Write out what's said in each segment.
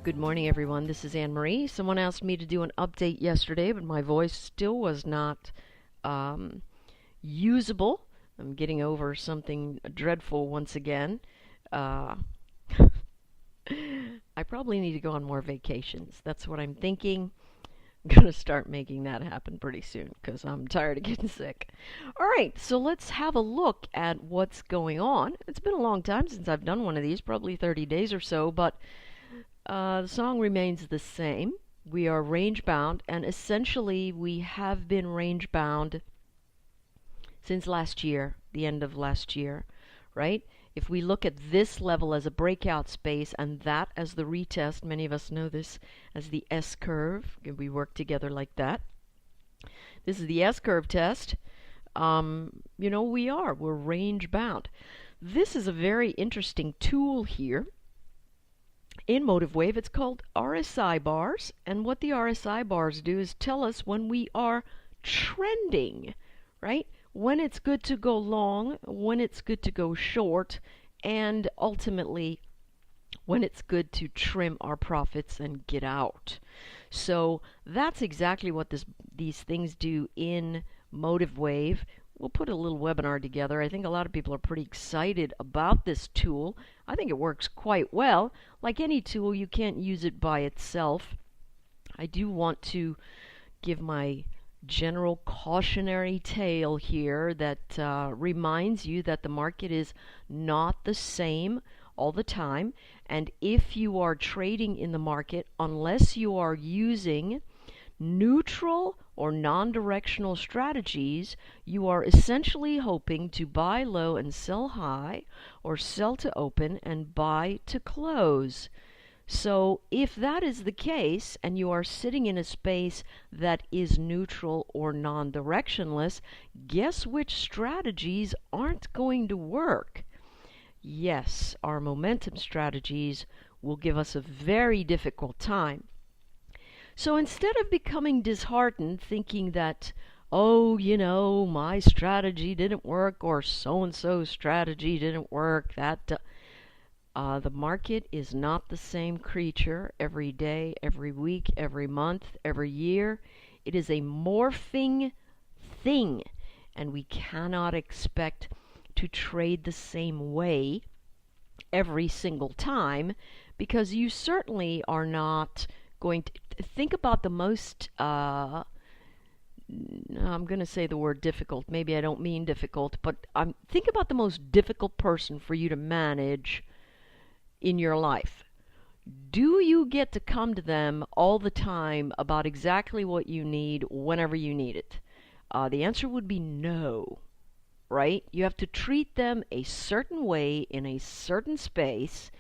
Good morning, everyone. This is Anne Marie. Someone asked me to do an update yesterday, but my voice still was not um, usable. I'm getting over something dreadful once again. Uh, I probably need to go on more vacations. That's what I'm thinking. I'm going to start making that happen pretty soon because I'm tired of getting sick. All right, so let's have a look at what's going on. It's been a long time since I've done one of these, probably 30 days or so, but the song remains the same. We are range bound, and essentially we have been range bound since last year, the end of last year, right? If we look at this level as a breakout space and that as the retest, many of us know this as the S curve. We work together like that. This is the S curve test. We're range bound. This is a very interesting tool here in Motive Wave. It's called RSI bars, and what the RSI bars do is tell us when we are trending, right? When it's good to go long, when it's good to go short, and ultimately when it's good to trim our profits and get out. So that's exactly what these things do in Motive Wave. We'll put a little webinar together. I think a lot of people are pretty excited about this tool. I think it works quite well. Like any tool, you can't use it by itself. I do want to give my general cautionary tale here that reminds you that the market is not the same all the time. And if you are trading in the market, unless you are using neutral or non-directional strategies, you are essentially hoping to buy low and sell high, or sell to open and buy to close. So if that is the case, and you are sitting in a space that is neutral or non-directionless, guess which strategies aren't going to work? Yes, our momentum strategies will give us a very difficult time. So instead of becoming disheartened, thinking that, oh, my strategy didn't work, or so-and-so's strategy didn't work, the market is not the same creature every day, every week, every month, every year. It is a morphing thing, and we cannot expect to trade the same way every single time, because you certainly are not going to think about the most I'm going to say the word difficult. Maybe I don't mean difficult, but think about the most difficult person for you to manage in your life. Do you get to come to them all the time about exactly what you need whenever you need it? The answer would be no, right? You have to treat them a certain way in a certain space,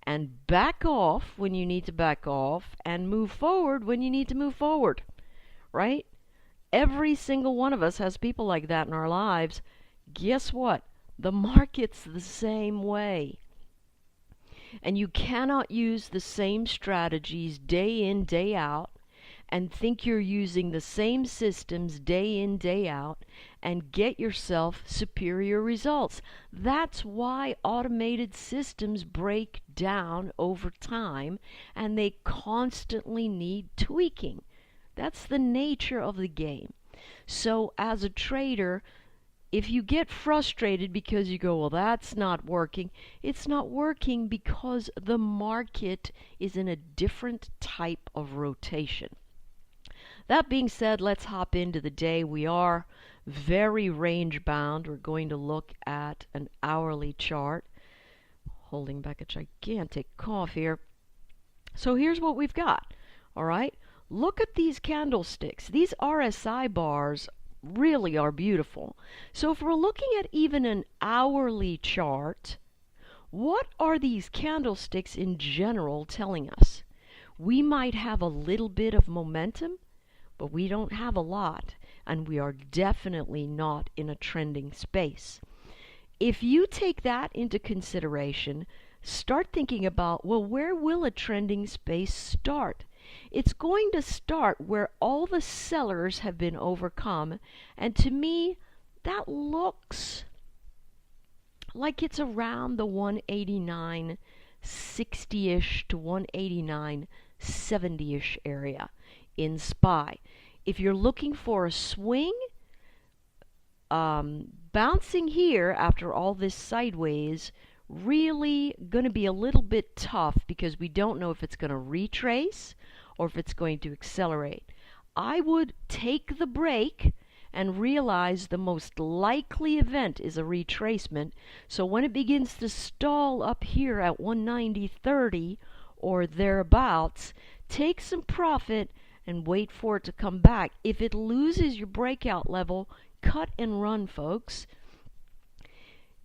and back off when you need to back off, and move forward when you need to move forward, right? Every single one of us has people like that in our lives. Guess what? The market's the same way. And you cannot use the same strategies day in, day out, and think you're using the same systems day in, day out, and get yourself superior results. That's why automated systems break down over time, and they constantly need tweaking. That's the nature of the game. So as a trader, if you get frustrated because you go, well, that's not working, it's not working because the market is in a different type of rotation. That being said, let's hop into the day. We are very range bound. We're going to look at an hourly chart. Holding back a gigantic cough here. So here's what we've got. All right. Look at these candlesticks. These RSI bars really are beautiful. So if we're looking at even an hourly chart, what are these candlesticks in general telling us? We might have a little bit of momentum, but we don't have a lot, and we are definitely not in a trending space. If you take that into consideration, start thinking about, well, where will a trending space start? It's going to start where all the sellers have been overcome, and to me, that looks like it's around the 189 189.60ish to 189.70ish area in SPY. If you're looking for a swing, bouncing here after all this sideways really going to be a little bit tough because we don't know if it's going to retrace or if it's going to accelerate. I would take the break and realize the most likely event is a retracement. So when it begins to stall up here at 190.30 or thereabouts, take some profit and wait for it to come back. If it loses your breakout level, cut and run, folks.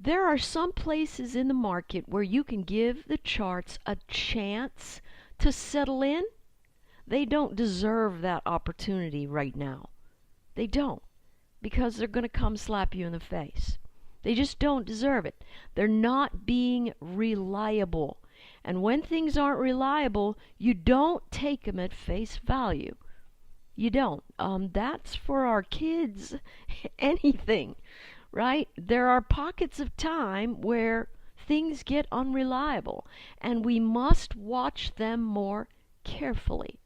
There are some places in the market where you can give the charts a chance to settle in. They don't deserve that opportunity right now. They don't, because they're going to come slap you in the face. They just don't deserve it. They're not being reliable. And when things aren't reliable, you don't take them at face value. You don't. That's for our kids, anything, right? There are pockets of time where things get unreliable, and we must watch them more carefully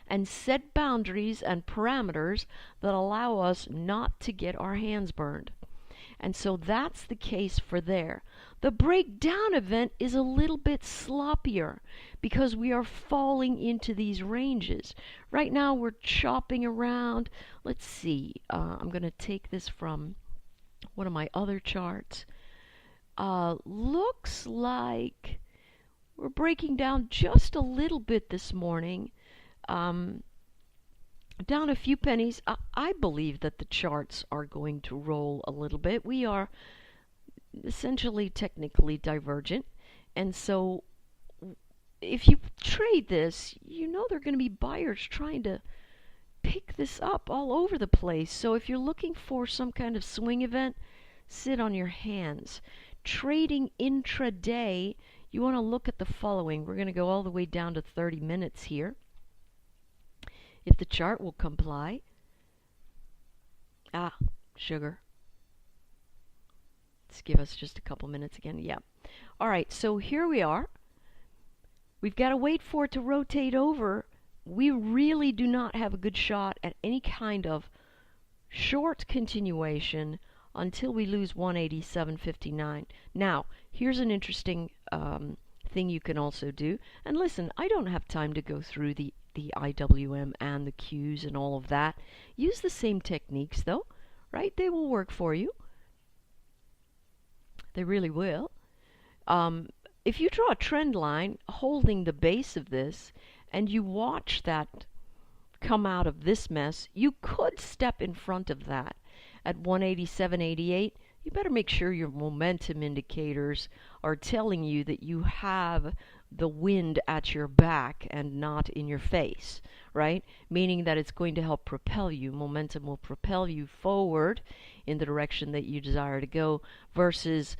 and set boundaries and parameters that allow us not to get our hands burned. And so that's the case for there. The breakdown event is a little bit sloppier because we are falling into these ranges. Right now we're chopping around. Let's see. I'm going to take this from one of my other charts. Looks like we're breaking down just a little bit this morning. Down a few pennies. I believe that the charts are going to roll a little bit. We are essentially technically divergent, and so if you trade this, you know there are going to be buyers trying to pick this up all over the place. So if you're looking for some kind of swing event, sit on your hands. Trading intraday, you want to look at the following. We're going to go all the way down to 30 minutes here, if the chart will comply. Sugar. Let's give us just a couple minutes again. Yeah. All right, so here we are. We've got to wait for it to rotate over. We really do not have a good shot at any kind of short continuation until we lose 187.59. Now, here's an interesting thing you can also do. And listen, I don't have time to go through the IWM and the Qs and all of that. Use the same techniques though, right? They will work for you. They really will. If you draw a trend line holding the base of this and you watch that come out of this mess, you could step in front of that at 187.88. You better make sure your momentum indicators are telling you that you have the wind at your back and not in your face, right? Meaning that it's going to help propel you. Momentum will propel you forward in the direction that you desire to go versus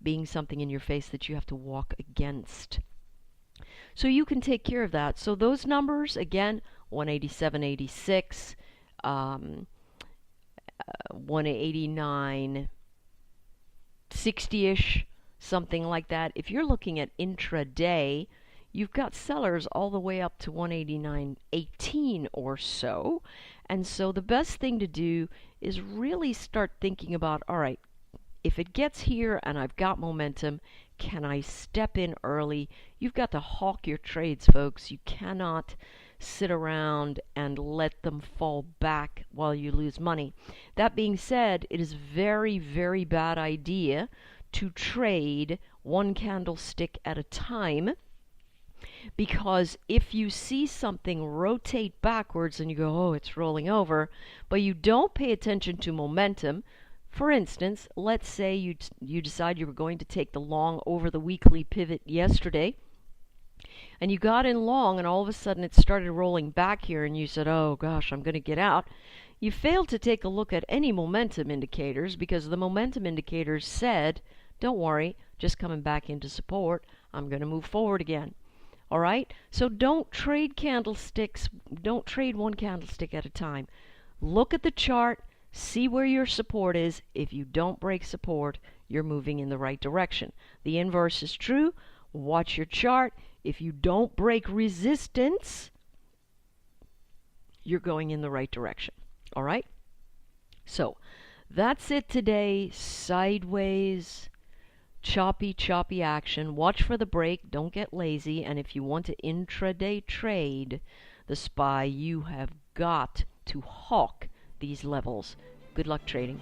being something in your face that you have to walk against. So you can take care of that. So those numbers, again, 187.86, 189.60ish, something like that. If you're looking at intraday, you've got sellers all the way up to 189.18 or so. And so the best thing to do is really start thinking about, all right, if it gets here and I've got momentum, can I step in early? You've got to hawk your trades, folks. You cannot sit around and let them fall back while you lose money. That being said, it is very, very bad idea to trade one candlestick at a time, because if you see something rotate backwards and you go, oh, it's rolling over, but you don't pay attention to momentum. For instance, let's say you decide you were going to take the long over the weekly pivot yesterday, and you got in long, and all of a sudden it started rolling back here, and you said, oh gosh, I'm going to get out. You failed to take a look at any momentum indicators, because the momentum indicators said, don't worry, just coming back into support, I'm going to move forward again. All right? So don't trade candlesticks. Don't trade one candlestick at a time. Look at the chart. See where your support is. If you don't break support, you're moving in the right direction. The inverse is true. Watch your chart. If you don't break resistance, you're going in the right direction. All right? So that's it today. Sideways, choppy action. Watch for the break. Don't get lazy. And if you want to intraday trade the SPY, you have got to hawk these levels. Good luck trading.